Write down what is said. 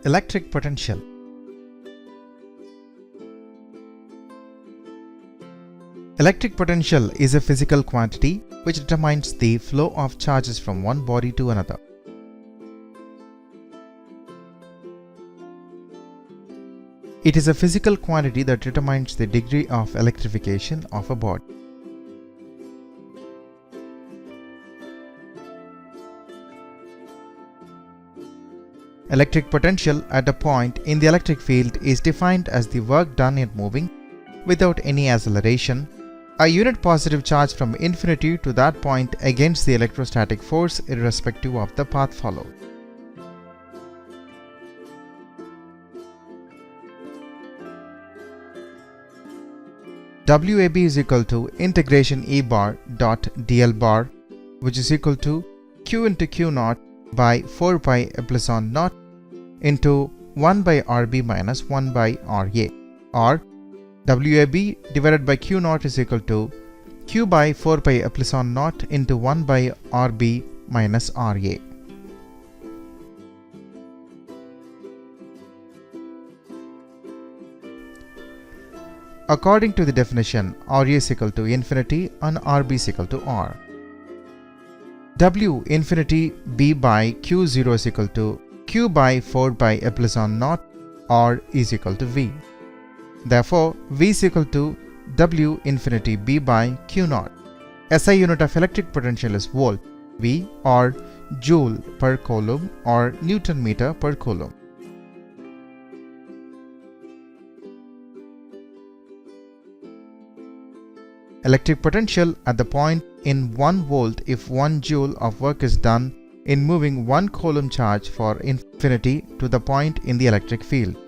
Electric potential. Electric potential is a physical quantity which determines the flow of charges from one body to another. It is a physical quantity that determines the degree of electrification of a body. Electric potential at a point in the electric field is defined as the work done in moving without any acceleration a unit positive charge from infinity to that point against the electrostatic force irrespective of the path followed. WAB is equal to integration E bar dot dl bar, which is equal to Q into Q naught by 4 pi epsilon naught into 1 by RB minus 1 by RA, or WAB divided by Q naught is equal to Q by 4 pi epsilon naught into 1 by RB minus RA. According to the definition, RA is equal to infinity and RB is equal to R. W infinity B by Q0 is equal to Q by 4 pi epsilon naught R is equal to V. Therefore, V is equal to W infinity B by Q naught. SI unit of electric potential is volt, V, or joule per coulomb or Newton meter per coulomb. Electric potential at the point in 1 volt if 1 joule of work is done in moving 1 coulomb charge for infinity to the point in the electric field.